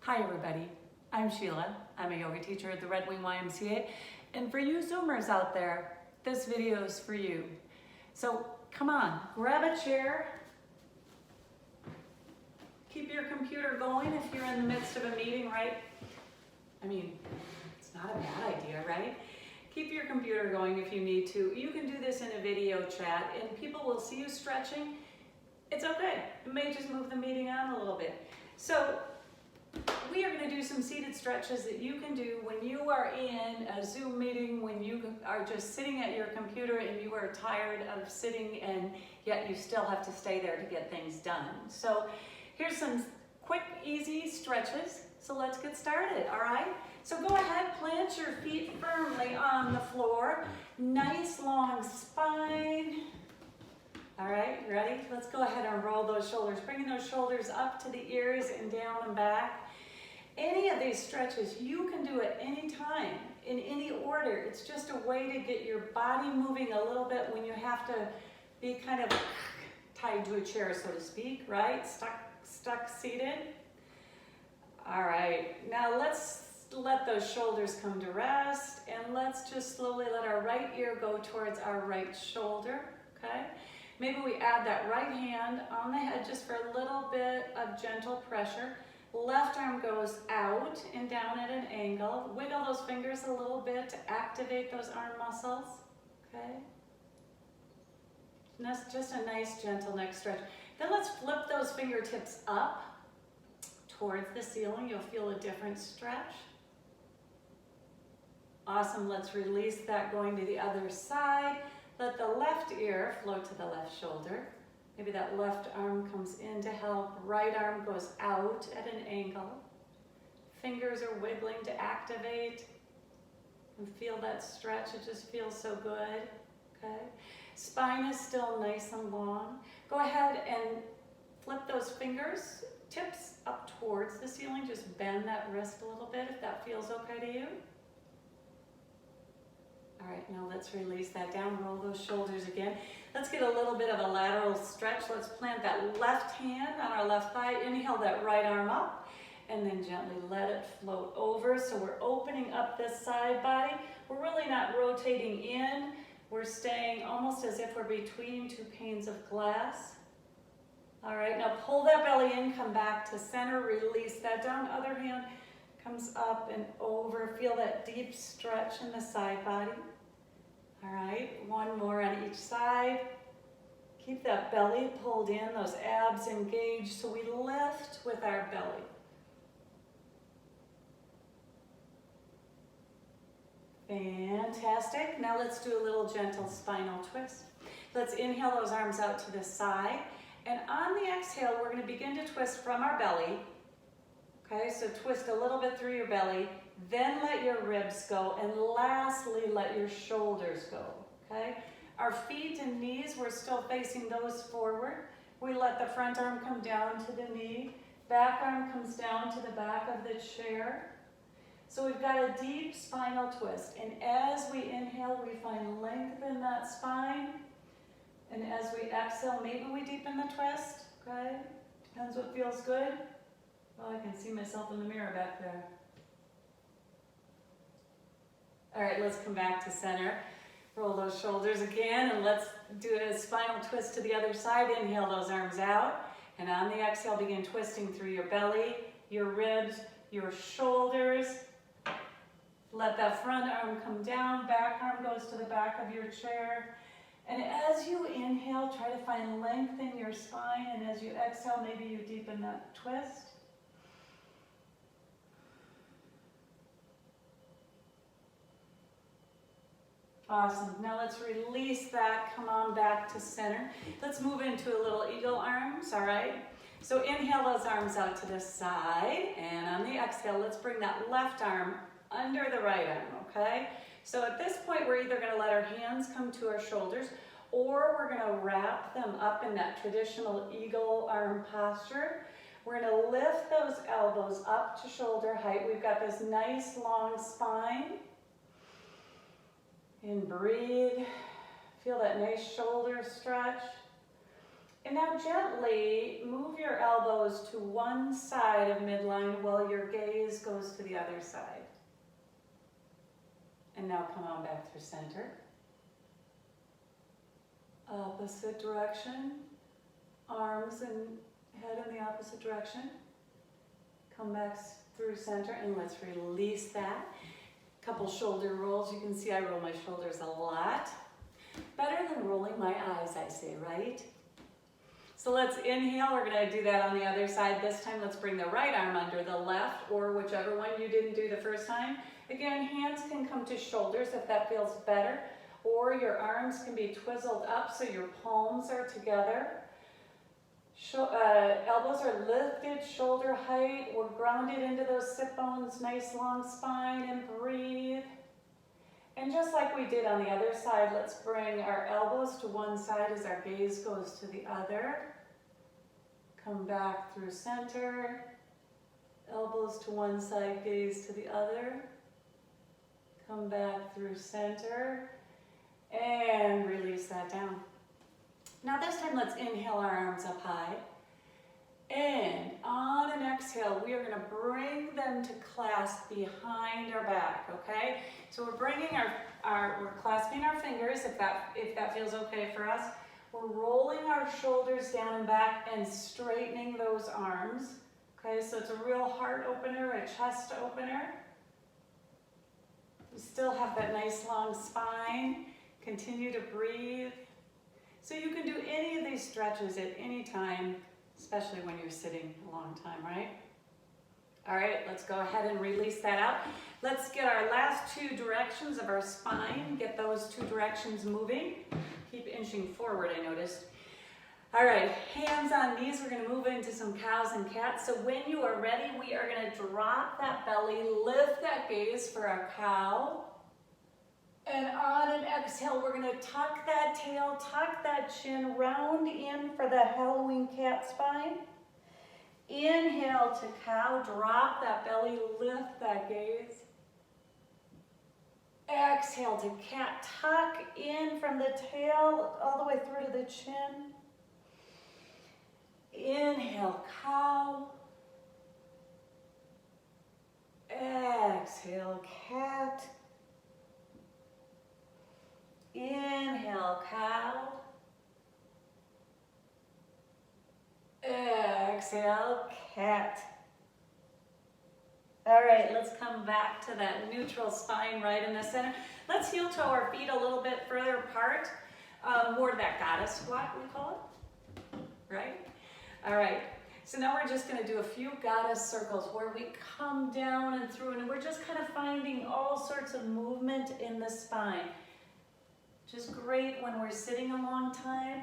Hi everybody, I'm Sheila. I'm a yoga teacher at the Red Wing YMCA, and for you Zoomers out there, this video is for you. So come on, grab a chair, keep your computer going if you're in the midst of a meeting, right? I mean, it's not a bad idea, right? Keep your computer going if you need to. You can do this in a video chat and people will see you stretching. It's okay, it may just move the meeting on a little bit. So we are going to do some seated stretches that you can do when you are in a Zoom meeting, when you are just sitting at your computer and you are tired of sitting and yet you still have to stay there to get things done. So here's some quick, easy stretches. So let's get started, all right? So go ahead, plant your feet firmly on the floor. Nice long spine. All right, ready? Let's go ahead and roll those shoulders, bringing those shoulders up to the ears and down and back. Any of these stretches you can do at any time, in any order. It's just a way to get your body moving a little bit when you have to be kind of tied to a chair, so to speak, right? Stuck seated. All right, now let's let those shoulders come to rest, and let's just slowly let our right ear go towards our right shoulder, okay? Maybe we add that right hand on the head just for a little bit of gentle pressure. Left arm goes out and down at an angle. Wiggle those fingers a little bit to activate those arm muscles, okay? And that's just a nice gentle neck stretch. Then let's flip those fingertips up towards the ceiling. You'll feel a different stretch. Awesome, let's release that going to the other side. Let the left ear float to the left shoulder. Maybe that left arm comes in to help. Right arm goes out at an angle. Fingers are wiggling to activate. And feel that stretch, it just feels so good, okay? Spine is still nice and long. Go ahead and flip those fingers, tips up towards the ceiling. Just bend that wrist a little bit if that feels okay to you. All right, now let's release that down, roll those shoulders again. Let's get a little bit of a lateral stretch. Let's plant that left hand on our left thigh. Inhale that right arm up, and then gently let it float over. So we're opening up this side body. We're really not rotating in. We're staying almost as if we're between two panes of glass. All right, now pull that belly in, come back to center, release that down. Other hand comes up and over. Feel that deep stretch in the side body. All right, one more on each side. Keep that belly pulled in, those abs engaged, so we lift with our belly. Fantastic. Now let's do a little gentle spinal twist. Let's inhale those arms out to the side, and on the exhale, we're going to begin to twist from our belly. Okay, so twist a little bit through your belly, then let your ribs go, and lastly, let your shoulders go, okay? Our feet and knees, we're still facing those forward. We let the front arm come down to the knee, back arm comes down to the back of the chair. So we've got a deep spinal twist, and as we inhale, we find length in that spine, and as we exhale, maybe we deepen the twist, okay? Depends what feels good. Oh, I can see myself in the mirror back there. All right, let's come back to center. Roll those shoulders again, and let's do a spinal twist to the other side. Inhale those arms out, and on the exhale, begin twisting through your belly, your ribs, your shoulders. Let that front arm come down, back arm goes to the back of your chair. And as you inhale, try to find length in your spine, and as you exhale, maybe you deepen that twist. Awesome. Now let's release that. Come on back to center. Let's move into a little eagle arms, all right? So inhale those arms out to the side, and on the exhale, let's bring that left arm under the right arm, okay? So at this point, we're either going to let our hands come to our shoulders, or we're going to wrap them up in that traditional eagle arm posture. We're going to lift those elbows up to shoulder height. We've got this nice long spine. And breathe. Feel that nice shoulder stretch. And now gently move your elbows to one side of midline while your gaze goes to the other side. And now come on back through center. Opposite direction. Arms and head in the opposite direction. Come back through center and let's release that. Couple shoulder rolls. You can see I roll my shoulders a lot. Better than rolling my eyes, I say, right? So let's inhale. We're going to do that on the other side. This time, let's bring the right arm under the left or whichever one you didn't do the first time. Again, hands can come to shoulders if that feels better, or your arms can be twizzled up so your palms are together. Elbows are lifted, shoulder height. We're grounded into those sit bones, nice long spine, and breathe. And just like we did on the other side, let's bring our elbows to one side as our gaze goes to the other. Come back through center. Elbows to one side, gaze to the other. Come back through center. And release that down. Now this time, let's inhale our arms up high. And on an exhale, we are going to bring them to clasp behind our back, okay? So we're bringing we're clasping our fingers, if that feels okay for us. We're rolling our shoulders down and back and straightening those arms, okay? So it's a real heart opener, a chest opener. We still have that nice long spine. Continue to breathe. So you can do any of these stretches at any time, especially when you're sitting a long time, right? All right, let's go ahead and release that out. Let's get our last two directions of our spine, get those two directions moving. Keep inching forward, I noticed. All right, hands on knees. We're going to move into some cows and cats. So when you are ready, we are going to drop that belly, lift that gaze for our cow. And on an exhale, we're going to tuck that tail, tuck that chin, round in for the Halloween cat spine. Inhale to cow, drop that belly, lift that gaze. Exhale to cat, tuck in from the tail all the way through to the chin. Inhale, cow. Exhale, cat. Inhale, cow. Exhale, cat. All right, let's come back to that neutral spine right in the center. Let's heel toe our feet a little bit further apart. More to that goddess squat, we call it, right? All right, so now we're just gonna do a few goddess circles where we come down and through, and we're just kind of finding all sorts of movement in the spine. Just great when we're sitting a long time.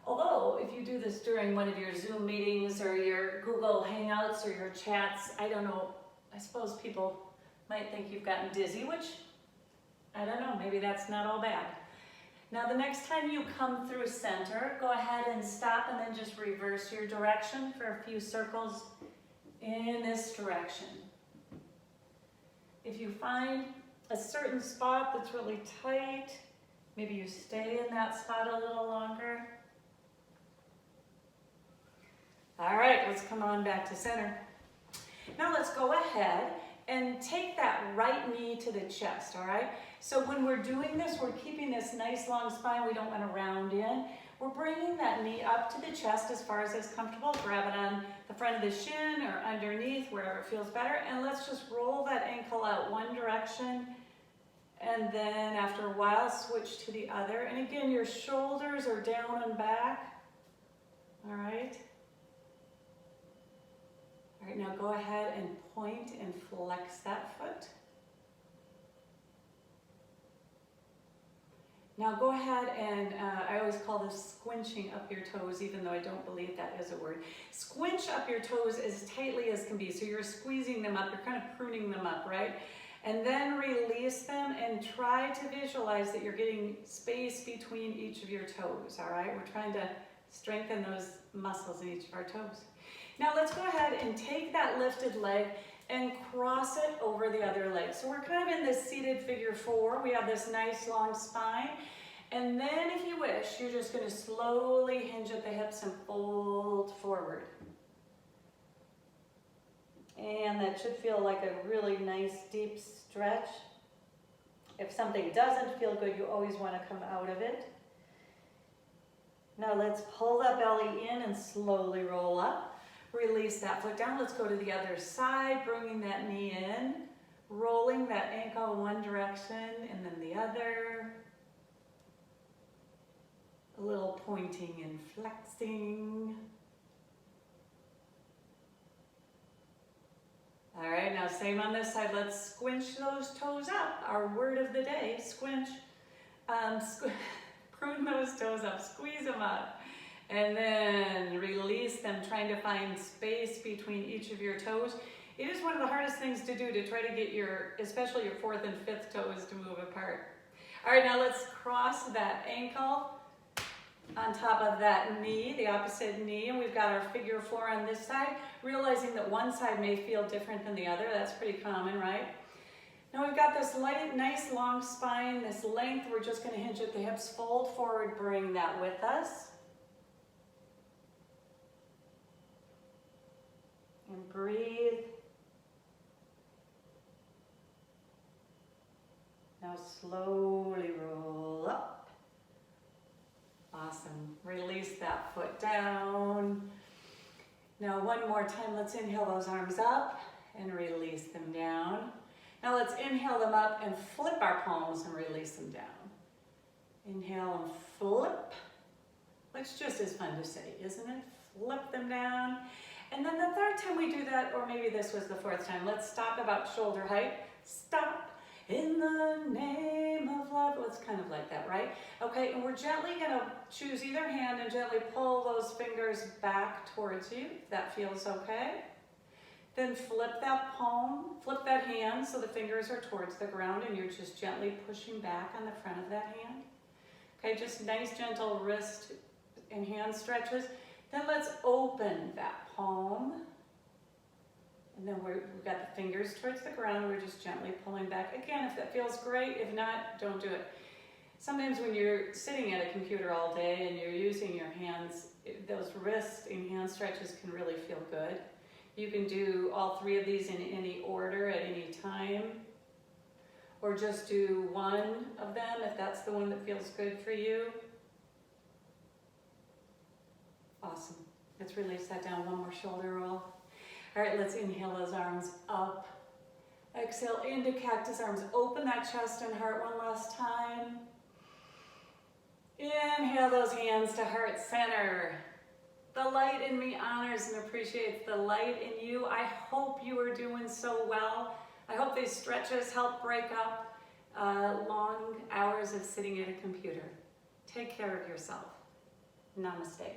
Although, if you do this during one of your Zoom meetings or your Google Hangouts or your chats, I don't know, I suppose people might think you've gotten dizzy, which, I don't know, maybe that's not all bad. Now, the next time you come through center, go ahead and stop and then just reverse your direction for a few circles in this direction. If you find a certain spot that's really tight, maybe you stay in that spot a little longer. All right, let's come on back to center. Now let's go ahead and take that right knee to the chest, all right? So when we're doing this, we're keeping this nice long spine. We don't want to round in. We're bringing that knee up to the chest as far as it's comfortable. Grab it on the front of the shin or underneath, wherever it feels better. And let's just roll that ankle out one direction. And then after a while, switch to the other. And again, your shoulders are down and back. All right. All right, now go ahead and point and flex that foot. Now go ahead and, I always call this squinching up your toes, even though I don't believe that is a word. Squinch up your toes as tightly as can be. So you're squeezing them up, you're kind of pruning them up, right? And then release them and try to visualize that you're getting space between each of your toes, all right? We're trying to strengthen those muscles in each of our toes. Now let's go ahead and take that lifted leg and cross it over the other leg. So we're kind of in this seated figure four. We have this nice long spine. And then if you wish, you're just going to slowly hinge at the hips and fold forward. And that should feel like a really nice deep stretch. If something doesn't feel good, you always want to come out of it. Now let's pull that belly in and slowly roll up. Release that foot down. Let's go to the other side, bringing that knee in, rolling that ankle one direction and then the other. A little pointing and flexing. All right, now same on this side. Let's squinch those toes up. Our word of the day, squinch. Prune those toes up, squeeze them up. And then release them, trying to find space between each of your toes. It is one of the hardest things to do, to try to get your, especially your fourth and fifth toes to move apart. All right, now let's cross that ankle on top of that knee, the opposite knee, and we've got our figure four on this side, realizing that one side may feel different than the other. That's pretty common, right? Now we've got this light, nice long spine, this length. We're just going to hinge at the hips, fold forward, bring that with us. And breathe. Now slowly roll up. Awesome. Release that foot down. Now one more time, let's inhale those arms up and release them down. Now let's inhale them up and flip our palms and release them down. Inhale and flip. It's just as fun to say, isn't it? Flip them down. And then the third time we do that, or maybe this was the fourth time, let's stop about shoulder height. Stop. In the name of love. Well, it's kind of like that, right? Okay, and we're gently going to choose either hand and gently pull those fingers back towards you, if that feels okay. Then flip that palm, flip that hand so the fingers are towards the ground and you're just gently pushing back on the front of that hand. Okay, just nice gentle wrist and hand stretches. Then let's open that palm. And then we've got the fingers towards the ground. We're just gently pulling back. Again, if that feels great. If not, don't do it. Sometimes when you're sitting at a computer all day and you're using your hands, those wrist and hand stretches can really feel good. You can do all three of these in any order at any time. Or just do one of them if that's the one that feels good for you. Awesome. Let's release that down. One more shoulder roll. All right, let's inhale those arms up. Exhale into cactus arms. Open that chest and heart one last time. Inhale those hands to heart center. The light in me honors and appreciates the light in you. I hope you are doing so well. I hope these stretches help break up long hours of sitting at a computer. Take care of yourself. Namaste.